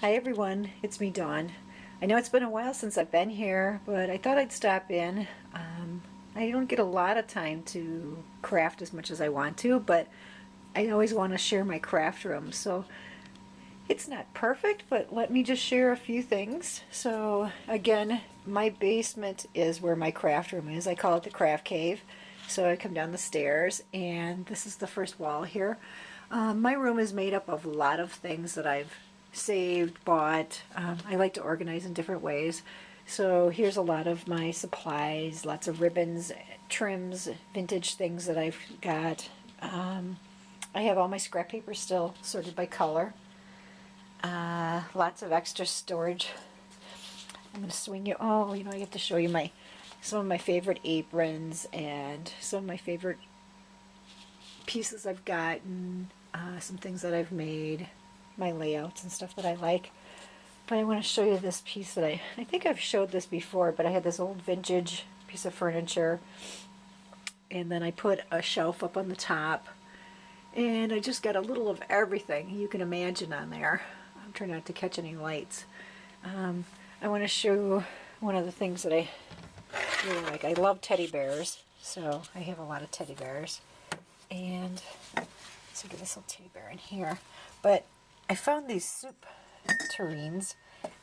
Hi everyone, it's me Dawn. I know it's been a while since I've been here, but I thought I'd stop in. I don't get a lot of time to craft as much as I want to, but I always want to share my craft room. So it's not perfect, but let me just share a few things. So again, my basement is where my craft room is. I call it the craft cave. So I come down the stairs, and this is the first wall here. My room is made up of a lot of things that I've saved, bought. I like to organize in different ways. So here's a lot of my supplies, lots of ribbons, trims, vintage things that I've got. I have all my scrap paper still sorted by color. Lots of extra storage. I'm going to swing you. Oh, I have to show you some of my favorite aprons and some of my favorite pieces I've gotten, some things that I've made, my layouts and stuff that I like. But I want to show you this piece that I think I've showed this before, but I had this old vintage piece of furniture, and then I put a shelf up on the top, and I just got a little of everything you can imagine on there. I'm trying not to catch any lights. I want to show one of the things that I really like. I love teddy bears, so I have a lot of teddy bears. And so get this little teddy bear in here. But I found these soup tureens,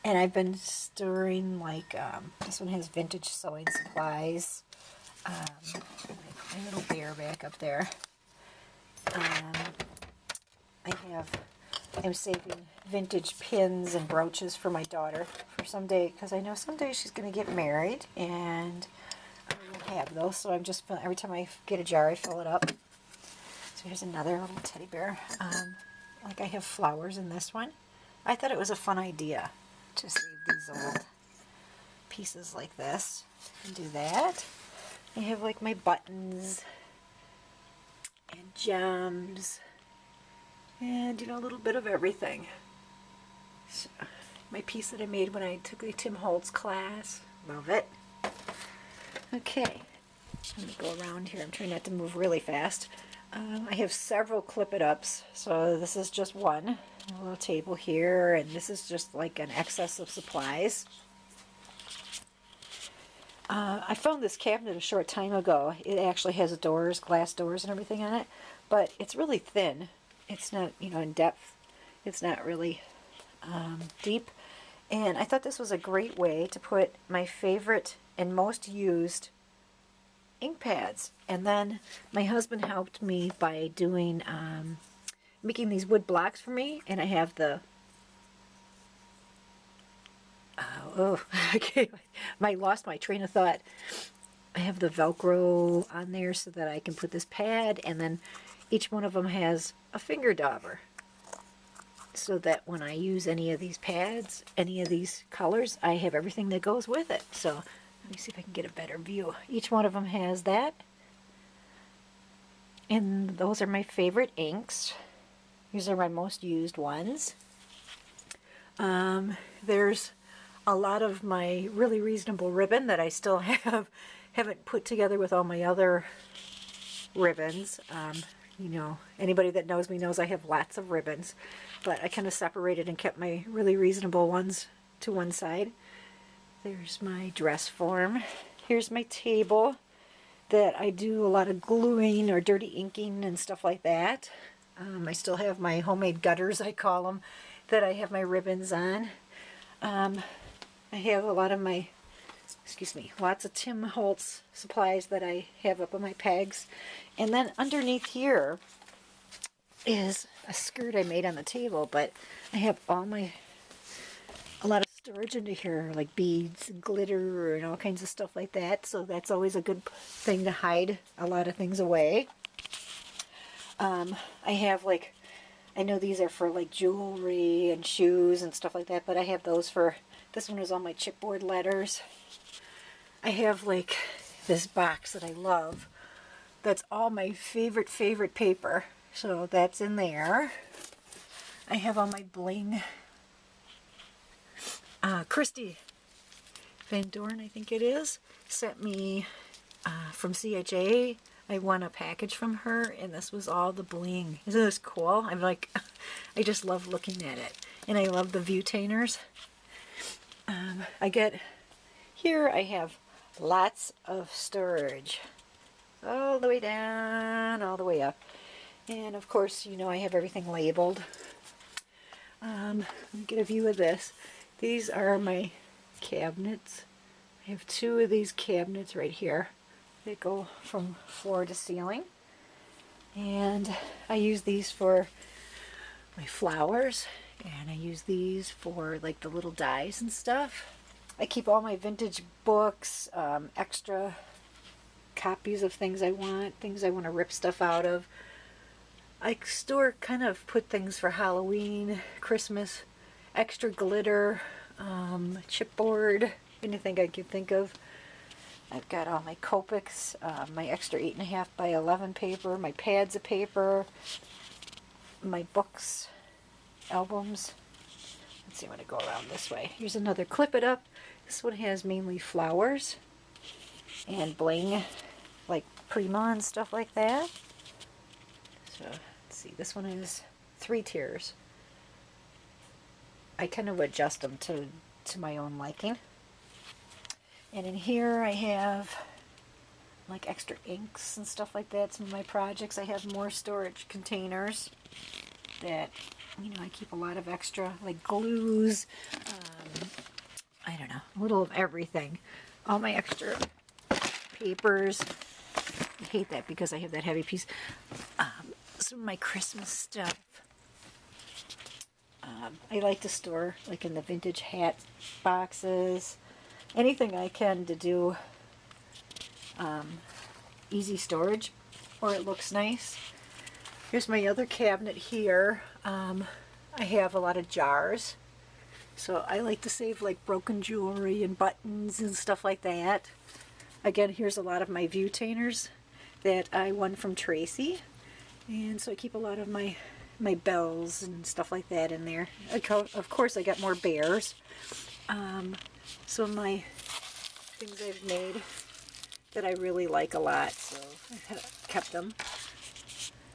and I've been storing, like, this one has vintage sewing supplies. My little bear back up there. I'm saving vintage pins and brooches for my daughter for someday, because I know someday she's going to get married, and I will have those. So I'm just, every time I get a jar, I fill it up. So here's another little teddy bear. Like, I have flowers in this one. I thought it was a fun idea to save these old pieces like this and do that. I have, like, my buttons and gems and, a little bit of everything. So, my piece that I made when I took the Tim Holtz class. Love it. Okay, let me go around here. I'm trying not to move really fast. I have several clip-it-ups, so this is just one. A little table here, and this is just like an excess of supplies. I found this cabinet a short time ago. It actually has doors, glass doors and everything on it, but it's really thin. It's not, in depth. It's not really deep. And I thought this was a great way to put my favorite and most used ink pads. And then my husband helped me by doing making these wood blocks for me, and I have the okay, I lost my train of thought. I have the Velcro on there so that I can put this pad, and then each one of them has a finger dauber, so that when I use any of these pads, any of these colors, I have everything that goes with it. So let me see if I can get a better view. Each one of them has that. And those are my favorite inks. These are my most used ones. There's a lot of my really reasonable ribbon that I still haven't put together with all my other ribbons. Anybody that knows me knows I have lots of ribbons, but I kind of separated and kept my really reasonable ones to one side. There's my dress form. Here's my table that I do a lot of gluing or dirty inking and stuff like that. I still have my homemade gutters, I call them, that I have my ribbons on. I have a lot of my, lots of Tim Holtz supplies that I have up on my pegs. And then underneath here is a skirt I made on the table, but I have a lot of storage under here, like beads and glitter and all kinds of stuff like that. So that's always a good thing to hide a lot of things away. I have, like, I know these are for like jewelry and shoes and stuff like that, but I have those for, this one is all my chipboard letters. I have, like, this box that I love that's all my favorite paper, so that's in there. I have all my bling. Christy Van Dorn, I think it is, sent me from CHA. I won a package from her, and this was all the bling. Isn't this cool? I'm like, I just love looking at it. and I love the Viewtainers. Here I have lots of storage. All the way down, all the way up. And of course, you know, I have everything labeled. Let me get a view of this. These are my cabinets. I have two of these cabinets right here. They go from floor to ceiling. And I use these for my flowers. And I use these for like the little dies and stuff. I keep all my vintage books, extra copies of things I want to rip stuff out of. I put things for Halloween, Christmas, extra glitter, chipboard, anything I could think of. I've got all my Copics, my extra 8.5 by 11 paper, my pads of paper, my books, albums. Let's see, I'm going to go around this way. Here's another Clip It Up. This one has mainly flowers and bling, like Prima and stuff like that. So, let's see, this one is 3 tiers. I kind of adjust them to my own liking. And in here I have like extra inks and stuff like that. Some of my projects, I have more storage containers that, you know, I keep a lot of extra, like glues, I don't know, a little of everything. All my extra papers. I hate that because I have that heavy piece. Some of my Christmas stuff. I like to store like in the vintage hat boxes. Anything I can to do easy storage or it looks nice. Here's my other cabinet here. I have a lot of jars. So I like to save like broken jewelry and buttons and stuff like that. Again, here's a lot of my Viewtainers that I won from Tracy. And so I keep a lot of my bells and stuff like that in there. Of course, I got more bears. Some of my things I've made that I really like a lot, so I kept them.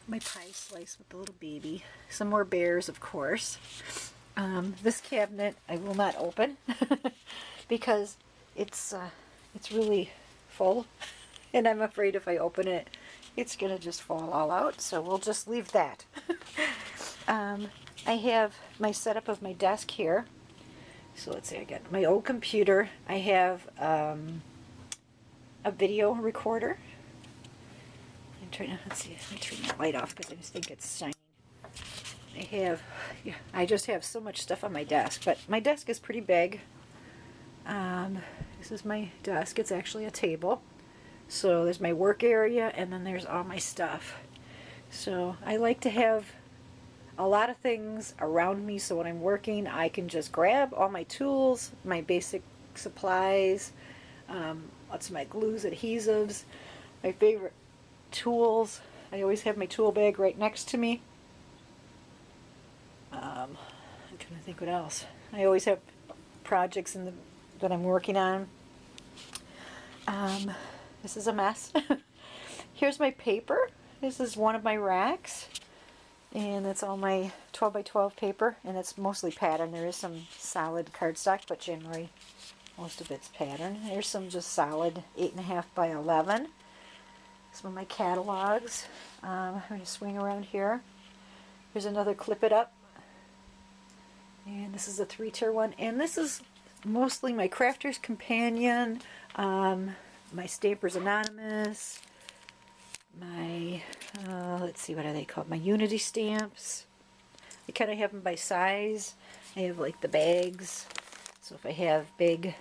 My pie slice with the little baby. Some more bears, of course. This cabinet I will not open because it's really full, and I'm afraid if I open it, it's gonna just fall all out. So we'll just leave that. I have my setup of my desk here. So let's see, I got my old computer. I have a video recorder. Let's see, let me turn that light off because I just think it's shining. I just have so much stuff on my desk, but my desk is pretty big. This is my desk. It's actually a table. So there's my work area, and then there's all my stuff. So I like to have a lot of things around me, so when I'm working, I can just grab all my tools, my basic supplies, lots of my glues, adhesives, my favorite tools. I always have my tool bag right next to me. I'm trying to think what else. I always have projects that I'm working on. This is a mess. Here's my paper. This is one of my racks. And that's all my 12 by 12 paper. And it's mostly pattern. There is some solid cardstock, but generally most of it's pattern. There's some just solid 8.5 by 11. Some of my catalogs. I'm going to swing around here. Here's another Clip It Up. And this is a 3-tier one. And this is mostly my Crafter's Companion, my Stampers Anonymous, my, let's see, what are they called? My Unity stamps. I kind of have them by size. I have like the bags. So if I have big,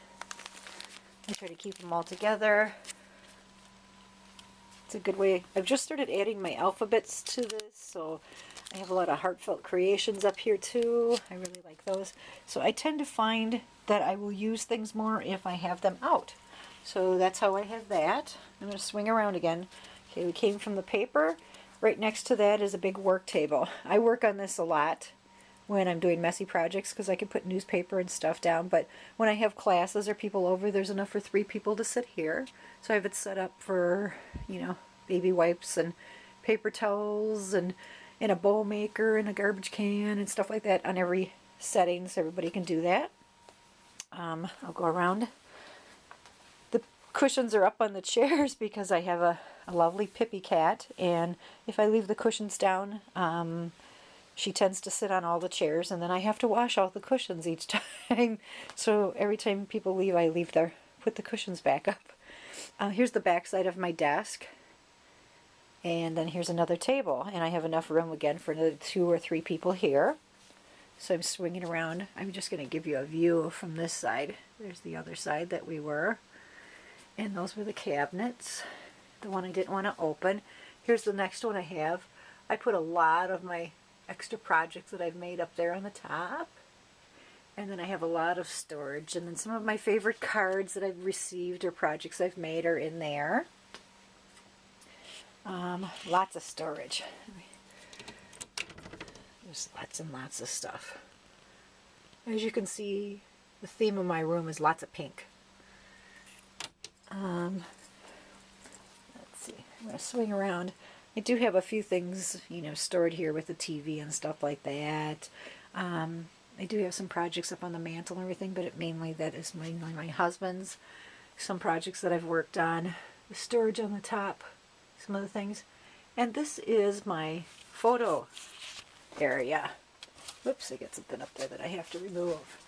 I try to keep them all together. It's a good way. I've just started adding my alphabets to this, so I have a lot of heartfelt creations up here too. I really like those. So I tend to find that I will use things more if I have them out. So that's how I have that. I'm going to swing around again. Okay, we came from the paper. Right next to that is a big work table. I work on this a lot when I'm doing messy projects because I can put newspaper and stuff down, but when I have classes or people over, there's enough for 3 people to sit here. So I have it set up for, you know, baby wipes and paper towels and a bowl maker and a garbage can and stuff like that on every settings. Everybody can do that. I'll go around. The cushions are up on the chairs because I have a lovely Pippy cat, and if I leave the cushions down, she tends to sit on all the chairs, and then I have to wash all the cushions each time. So every time people leave, I put the cushions back up. Here's the back side of my desk, and then here's another table, and I have enough room again for another 2 or 3 people here. So I'm swinging around. I'm just going to give you a view from this side. There's the other side that we were. And those were the cabinets. The one I didn't want to open. Here's the next one I have. I put a lot of my extra projects that I've made up there on the top. And then I have a lot of storage. And then some of my favorite cards that I've received or projects I've made are in there. Lots of storage. There's lots and lots of stuff. As you can see, the theme of my room is lots of pink. Let's see, I'm going to swing around. I do have a few things, stored here with the TV and stuff like that. I do have some projects up on the mantle and everything, but that is mainly my husband's. Some projects that I've worked on. The storage on the top, some other things. And this is my photo area. Whoops, I got something up there that I have to remove.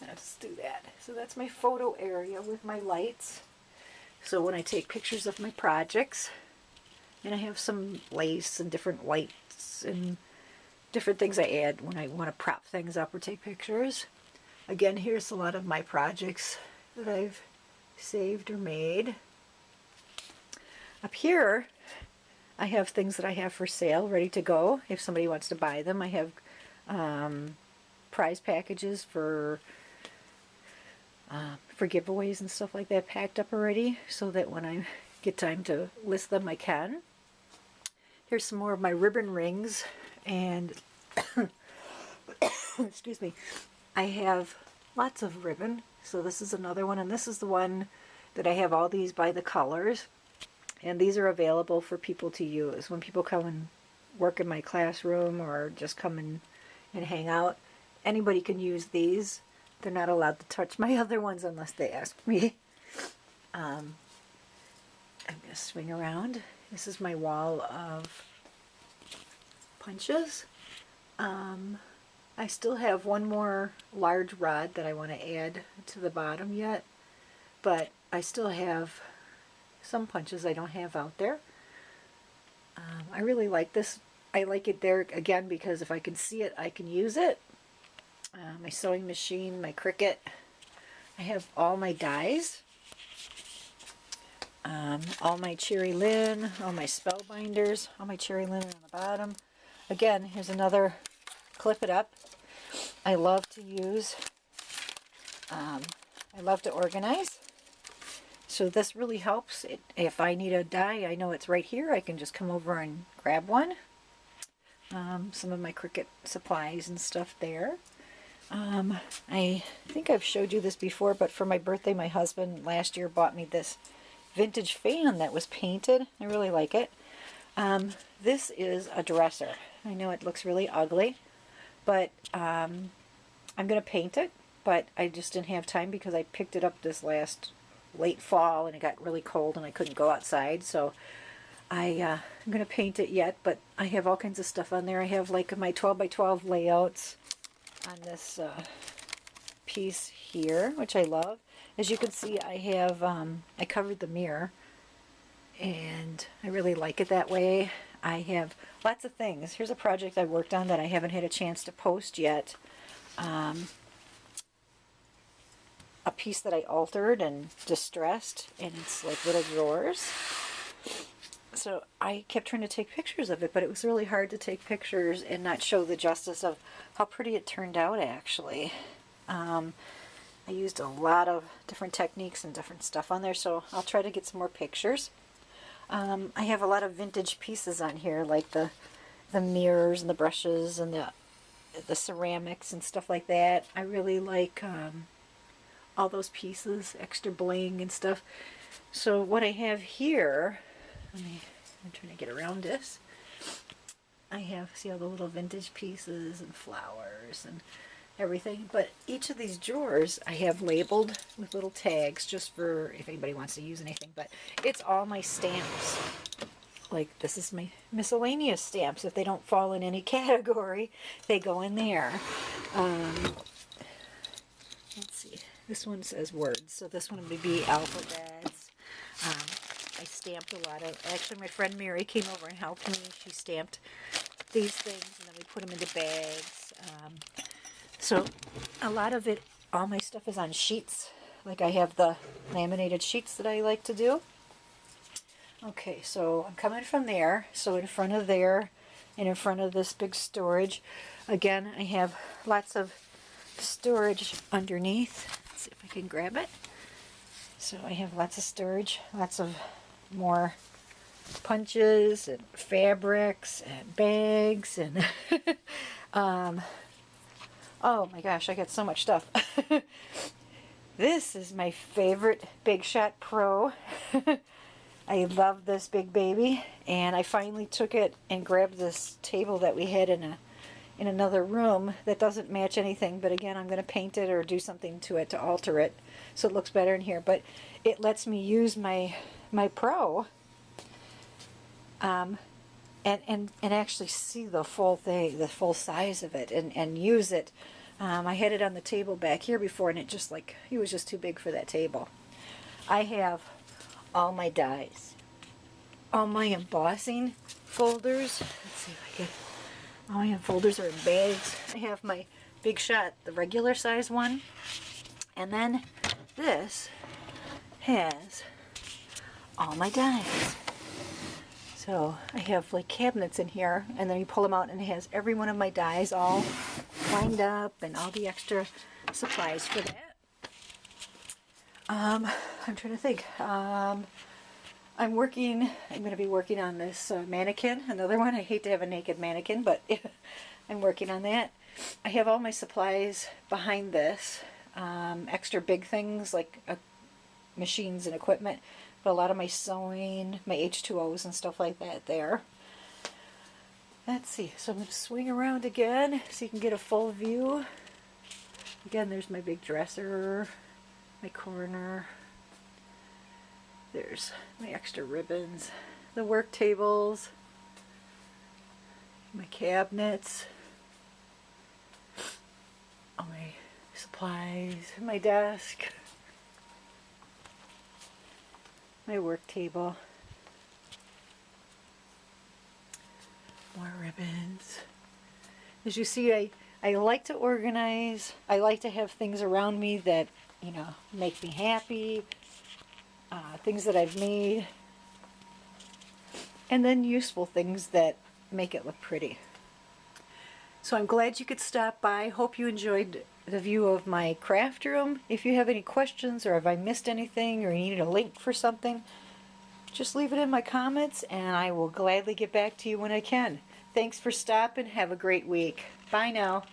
Let's do that. So that's my photo area with my lights. So when I take pictures of my projects, and I have some lace and different lights and different things I add when I want to prop things up or take pictures. Again, here's a lot of my projects that I've saved or made. Up here, I have things that I have for sale, ready to go. If somebody wants to buy them, I have prize packages for giveaways and stuff like that packed up already, so that when I get time to list them, I can. Here's some more of my ribbon rings, and excuse me, I have lots of ribbon. So this is another one, and this is the one that I have all these by the colors. And these are available for people to use. When people come and work in my classroom or just come and hang out, anybody can use these. They're not allowed to touch my other ones unless they ask me. I'm going to swing around. This is my wall of punches. I still have one more large rod that I want to add to the bottom yet, but I still have some punches I don't have out there. I really like this. I like it there again because if I can see it, I can use it. My sewing machine, my Cricut. I have all my dies. All my cherry lin, all my spellbinders, all my cherry linen on the bottom. Again, here's another clip it up. I love to use, I love to organize. So this really helps. If I need a die, I know it's right here. I can just come over and grab one. Some of my Cricut supplies and stuff there. I think I've showed you this before, but for my birthday, my husband last year bought me this vintage fan that was painted. I really like it. This is a dresser. I know it looks really ugly, but I'm going to paint it, but I just didn't have time because I picked it up this late fall and it got really cold and I couldn't go outside, so I'm going to paint it yet, but I have all kinds of stuff on there. I have like my 12 by 12 layouts on this piece here, which I love. As you can see, I have I covered the mirror and I really like it that way. I have lots of things. Here's a project I worked on that I haven't had a chance to post yet. A piece that I altered and distressed, and it's like little drawers. So I kept trying to take pictures of it, but it was really hard to take pictures and not show the justice of how pretty it turned out actually. I used a lot of different techniques and different stuff on there, so I'll try to get some more pictures. I have a lot of vintage pieces on here, like the mirrors and the brushes and the ceramics and stuff like that. I really like all those pieces, extra bling and stuff. So what I have here, I'm trying to get around this. I have, see all the little vintage pieces and flowers and everything. But each of these drawers I have labeled with little tags just for if anybody wants to use anything. But it's all my stamps. Like this is my miscellaneous stamps. If they don't fall in any category, they go in there. Let's see. This one says words, so this one would be alphabets. I stamped a lot of, actually my friend Mary came over and helped me. She stamped these things and then we put them into bags. So a lot of it, all my stuff is on sheets. Like I have the laminated sheets that I like to do. Okay, so I'm coming from there. So in front of there and in front of this big storage, again, I have lots of storage underneath. Let's see if I can grab it. So I have lots of storage, lots of more punches and fabrics and bags and oh my gosh, I got so much stuff. This is my favorite Big Shot Pro. I love this big baby, and I finally took it and grabbed this table that we had in another room that doesn't match anything, but again I'm going to paint it or do something to it to alter it so it looks better in here. But it lets me use my Pro and actually see the full thing, the full size of it, and use it. I had it on the table back here before, and it was just too big for that table. I have all my dies, all my embossing folders. Let's see if I can. All my folders are in bags. I have my Big Shot, the regular size one, and then this has all my dies. So I have like cabinets in here, and then you pull them out and it has every one of my dies all lined up and all the extra supplies for that. I'm trying to think. I'm going to be working on this mannequin, another one. I hate to have a naked mannequin, but I'm working on that. I have all my supplies behind this, extra big things like machines and equipment, but a lot of my sewing, my H2Os and stuff like that there. Let's see, so I'm going to swing around again so you can get a full view. Again, there's my big dresser, my corner. There's my extra ribbons, the work tables, my cabinets, all my supplies, my desk, my work table, more ribbons. As you see, I like to organize. I like to have things around me that, you know, make me happy. Things that I've made, and then useful things that make it look pretty. So I'm glad you could stop by. Hope you enjoyed the view of my craft room. If you have any questions, or if I missed anything, or you needed a link for something, just leave it in my comments and I will gladly get back to you when I can. Thanks for stopping. Have a great week. Bye now.